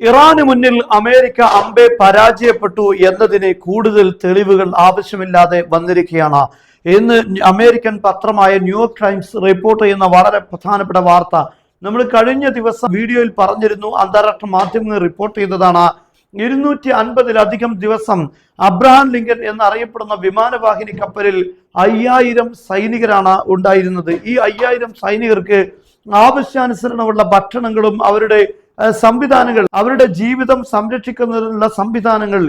ഇറാന് മുന്നിൽ അമേരിക്ക അമ്പെ പരാജയപ്പെട്ടു എന്നതിന് കൂടുതൽ തെളിവുകൾ ആവശ്യമില്ലാതെ വന്നിരിക്കുകയാണ്. ഇന്ന് അമേരിക്കൻ പത്രമായ ന്യൂയോർക്ക് ടൈംസ് റിപ്പോർട്ട് ചെയ്യുന്ന വളരെ പ്രധാനപ്പെട്ട വാർത്ത നമ്മൾ കഴിഞ്ഞ ദിവസം വീഡിയോയിൽ പറഞ്ഞിരുന്നു. അന്താരാഷ്ട്ര മാധ്യമങ്ങൾ റിപ്പോർട്ട് ചെയ്തതാണ്. 250-ലധികം ദിവസം അബ്രഹാം ലിങ്കൻ എന്നറിയപ്പെടുന്ന വിമാനവാഹിനി കപ്പലിൽ 5000 സൈനികരാണ് ഉണ്ടായിരുന്നത്. ഈ 5000 സൈനികർക്ക് ആവശ്യാനുസരണമുള്ള ഭക്ഷണങ്ങളും അവരുടെ സംവിധാനങ്ങൾ, അവരുടെ ജീവിതം സംരക്ഷിക്കുന്നതിനുള്ള സംവിധാനങ്ങൾ,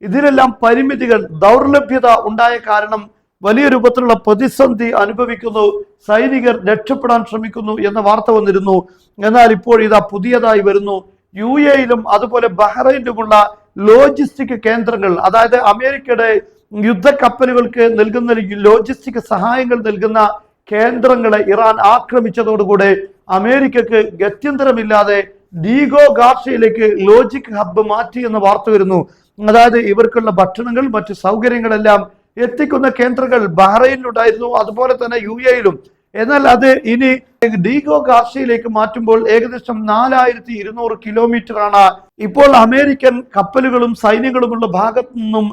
ഇതിലെല്ലാം പരിമിതികൾ, ദൗർലഭ്യത ഉണ്ടായ കാരണം വലിയ രൂപത്തിലുള്ള പ്രതിസന്ധി അനുഭവിക്കുന്നു. സൈനികർ രക്ഷപ്പെടാൻ ശ്രമിക്കുന്നു എന്ന വാർത്ത വന്നിരുന്നു. എന്നാൽ ഇപ്പോൾ ഇതാ പുതിയതായി വരുന്നു. UAE-യിലും അതുപോലെ ബഹ്റൈനിലുമുള്ള ലോജിസ്റ്റിക് കേന്ദ്രങ്ങൾ, അതായത് അമേരിക്കയുടെ യുദ്ധക്കപ്പലുകൾക്ക് നൽകുന്ന ലോജിസ്റ്റിക് സഹായങ്ങൾ നൽകുന്ന കേന്ദ്രങ്ങളെ ഇറാൻ ആക്രമിച്ചതോടുകൂടെ അമേരിക്കക്ക് ഗത്യന്തരമില്ലാതെ ഡീഗോ ഗാർഷ്യയിലേക്ക് ലോജിക് ഹബ്ബ് മാറ്റി എന്ന വാർത്ത വരുന്നു. അതായത് ഇവർക്കുള്ള ഭക്ഷണങ്ങൾ, മറ്റു സൗകര്യങ്ങളെല്ലാം എത്തിക്കുന്ന കേന്ദ്രങ്ങൾ ബഹ്റൈനിലുണ്ടായിരുന്നു, അതുപോലെ തന്നെ UAE-യിലും. എന്നാൽ അത് ഇനി ഡീഗോ ഗാർഷ്യയിലേക്ക് മാറ്റുമ്പോൾ ഏകദേശം 4200 കിലോമീറ്റർ ആണ് ഇപ്പോൾ അമേരിക്കൻ കപ്പലുകളും സൈന്യങ്ങളുമുള്ള ഭാഗത്തു നിന്നും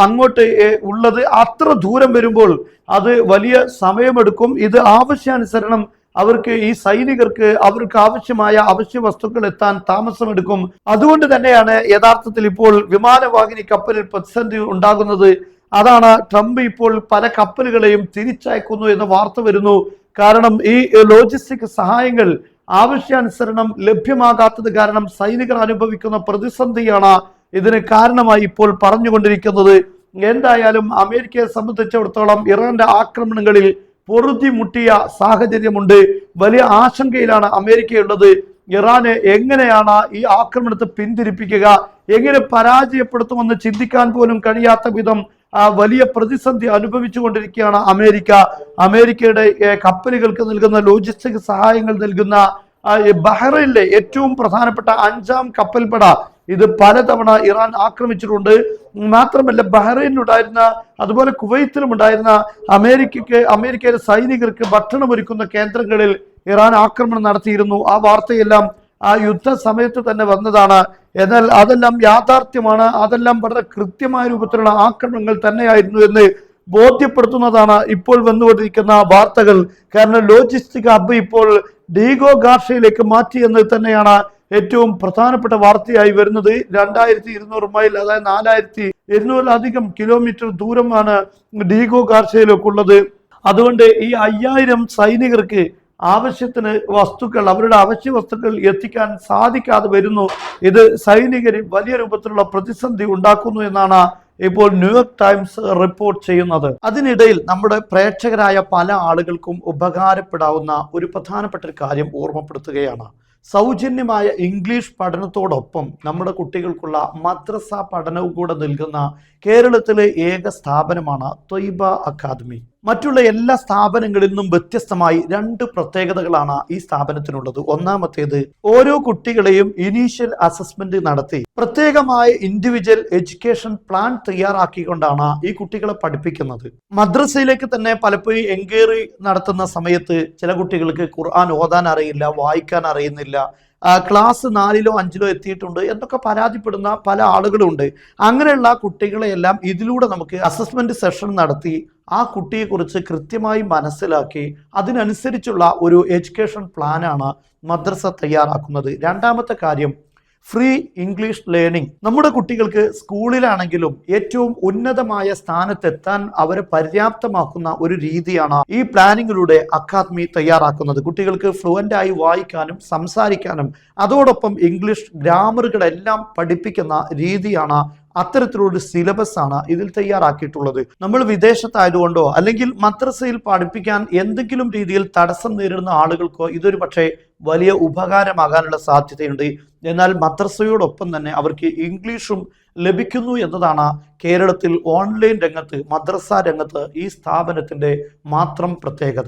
അങ്ങോട്ട് ഉള്ളത്. അത്ര ദൂരം വരുമ്പോൾ അത് വലിയ സമയമെടുക്കും. ഇത് ആവശ്യാനുസരണം അവർക്ക്, ഈ സൈനികർക്ക് അവർക്ക് ആവശ്യമായ അവശ്യ വസ്തുക്കൾ എത്താൻ താമസമെടുക്കും. അതുകൊണ്ട് തന്നെയാണ് യഥാർത്ഥത്തിൽ ഇപ്പോൾ വിമാനവാഹിനി കപ്പലിൽ പ്രതിസന്ധി ഉണ്ടാകുന്നത്. അതാണ് ട്രംപ് ഇപ്പോൾ പല കപ്പലുകളെയും തിരിച്ചയക്കുന്നു എന്ന വാർത്ത വരുന്നു. കാരണം ഈ ലോജിസ്റ്റിക് സഹായങ്ങൾ ആവശ്യാനുസരണം ലഭ്യമാകാത്തത് കാരണം സൈനികർ അനുഭവിക്കുന്ന പ്രതിസന്ധിയാണ് ഇതിന് കാരണമായി ഇപ്പോൾ പറഞ്ഞുകൊണ്ടിരിക്കുന്നത്. എന്തായാലും അമേരിക്കയെ സംബന്ധിച്ചിടത്തോളം ഇറാന്റെ ആക്രമണങ്ങളിൽ പൊറുതി മുട്ടിയ സാഹചര്യമുണ്ട്. വലിയ ആശങ്കയിലാണ് അമേരിക്കയുള്ളത്. ഇറാനെ എങ്ങനെയാണ് ഈ ആക്രമണത്തെ പിന്തിരിപ്പിക്കുക, എങ്ങനെ പരാജയപ്പെടുത്തുമെന്ന് ചിന്തിക്കാൻ പോലും കഴിയാത്ത വിധം വലിയ പ്രതിസന്ധി അനുഭവിച്ചുകൊണ്ടിരിക്കുകയാണ് അമേരിക്ക. അമേരിക്കയുടെ കപ്പലുകൾക്ക് നൽകുന്ന ലോജിസ്റ്റിക് സഹായങ്ങൾ നൽകുന്ന ബഹ്റൈനിലെ ഏറ്റവും പ്രധാനപ്പെട്ട 5ാം കപ്പൽപ്പട ഇത് പലതവണ ഇറാൻ ആക്രമിച്ചിട്ടുണ്ട്. മാത്രമല്ല ബഹ്റൈനിലുണ്ടായിരുന്ന, അതുപോലെ കുവൈത്തിലും ഉണ്ടായിരുന്ന അമേരിക്കയിലെ സൈനികർക്ക് ഭക്ഷണമൊരുക്കുന്ന കേന്ദ്രങ്ങളിൽ ഇറാൻ ആക്രമണം നടത്തിയിരുന്നു. ആ വാർത്തയെല്ലാം ആ യുദ്ധ സമയത്ത് തന്നെ വന്നതാണ്. എന്നാൽ അതെല്ലാം യാഥാർത്ഥ്യമാണ്. അതെല്ലാം വളരെ കൃത്യമായ രൂപത്തിലുള്ള ആക്രമണങ്ങൾ തന്നെയായിരുന്നു എന്ന് ബോധ്യപ്പെടുത്തുന്നതാണ് ഇപ്പോൾ വന്നുകൊണ്ടിരിക്കുന്ന വാർത്തകൾ. കാരണം ലോജിസ്റ്റിക് ഹബ്ബ് ഇപ്പോൾ ഡീഗോ ഗാർഷ്യയിലേക്ക് മാറ്റി എന്ന് തന്നെയാണ് ഏറ്റവും പ്രധാനപ്പെട്ട വാർത്തയായി വരുന്നത്. 2200 മൈൽ, അതായത് 4200-ലധികം കിലോമീറ്റർ ദൂരമാണ് ഡീഗോ ഗാർഷ്യയിലേക്കുള്ളത്. അതുകൊണ്ട് ഈ 5000 സൈനികർക്ക് ആവശ്യത്തിന് വസ്തുക്കൾ, അവരുടെ അവശ്യ വസ്തുക്കൾ എത്തിക്കാൻ സാധിക്കാതെ വരുന്നു. ഇത് സൈനികരിൽ വലിയ രൂപത്തിലുള്ള പ്രതിസന്ധി ഉണ്ടാക്കുന്നു എന്നാണ് ഇപ്പോൾ ന്യൂയോർക്ക് ടൈംസ് റിപ്പോർട്ട് ചെയ്യുന്നത്. അതിനിടയിൽ നമ്മുടെ പ്രേക്ഷകരായ പല ആളുകൾക്കും ഉപകാരപ്പെടാവുന്ന ഒരു പ്രധാനപ്പെട്ട ഒരു കാര്യം ഓർമ്മപ്പെടുത്തുകയാണ്. സൗജന്യമായ ഇംഗ്ലീഷ് പഠനത്തോടൊപ്പം നമ്മുടെ കുട്ടികൾക്കുള്ള മദ്രസ പഠനവും കൂടെ നൽകുന്ന കേരളത്തിലെ ഏക സ്ഥാപനമാണ് ത്വയ്ബ അക്കാദമി. മറ്റുള്ള എല്ലാ സ്ഥാപനങ്ങളിൽ നിന്നും വ്യത്യസ്തമായി 2 പ്രത്യേകതകളാണ് ഈ സ്ഥാപനത്തിനുള്ളത്. ഒന്നാമത്തേത്, ഓരോ കുട്ടികളെയും ഇനീഷ്യൽ അസസ്മെന്റ് നടത്തി പ്രത്യേകമായ ഇൻഡിവിജ്വൽ എഡ്യൂക്കേഷൻ പ്ലാൻ തയ്യാറാക്കിക്കൊണ്ടാണ് ഈ കുട്ടികളെ പഠിപ്പിക്കുന്നത്. മദ്രസയിലേക്ക് തന്നെ പലപ്പോഴും എൻക്വയറി നടത്തുന്ന സമയത്ത് ചില കുട്ടികൾക്ക് ഖുർആൻ ഓതാൻ അറിയില്ല, വായിക്കാൻ അറിയുന്നില്ല, ക്ലാസ് 4ലോ 5ലോ എത്തിയിട്ടുണ്ട് എന്നൊക്കെ പരാതിപ്പെടുന്ന പല ആളുകളുണ്ട്. അങ്ങനെയുള്ള കുട്ടികളെയെല്ലാം ഇതിലൂടെ നമുക്ക് അസസ്മെന്റ് സെഷൻ നടത്തി ആ കുട്ടിയെക്കുറിച്ച് കൃത്യമായി മനസ്സിലാക്കി അതിനനുസരിച്ചുള്ള ഒരു എഡ്യൂക്കേഷൻ പ്ലാനാണ് മദ്രസ തയ്യാറാക്കുന്നത്. രണ്ടാമത്തെ കാര്യം, ഫ്രീ ഇംഗ്ലീഷ് ലേണിംഗ്. നമ്മുടെ കുട്ടികൾക്ക് സ്കൂളിലാണെങ്കിലും ഏറ്റവും ഉന്നതമായ സ്ഥാനത്തെത്താൻ അവരെ പര്യാപ്തമാക്കുന്ന ഒരു രീതിയാണ് ഈ പ്ലാനിങ്ങിലൂടെ അക്കാദമി തയ്യാറാക്കുന്നത്. കുട്ടികൾക്ക് ഫ്ലുവൻ്റ് ആയി വായിക്കാനും സംസാരിക്കാനും അതോടൊപ്പം ഇംഗ്ലീഷ് ഗ്രാമറുകളെല്ലാം പഠിപ്പിക്കുന്ന രീതിയാണ്, അത്തരത്തിലൊരു സിലബസ് ആണ് ഇതിൽ തയ്യാറാക്കിയിട്ടുള്ളത്. നമ്മൾ വിദേശത്തായതുകൊണ്ടോ അല്ലെങ്കിൽ മദ്രസയിൽ പഠിപ്പിക്കാൻ എന്തെങ്കിലും രീതിയിൽ തടസ്സം നേരിടുന്ന ആളുകൾക്കോ ഇതൊരു പക്ഷേ വലിയ ഉപകാരമാകാനുള്ള സാധ്യതയുണ്ട്. എന്നാൽ മദ്രസയോടൊപ്പം തന്നെ അവർക്ക് ഇംഗ്ലീഷും ലഭിക്കുന്നു എന്നതാണ് കേരളത്തിൽ ഓൺലൈൻ രംഗത്ത്, മദ്രസ രംഗത്ത് ഈ സ്ഥാപനത്തിന്റെ മാത്രം പ്രത്യേകത.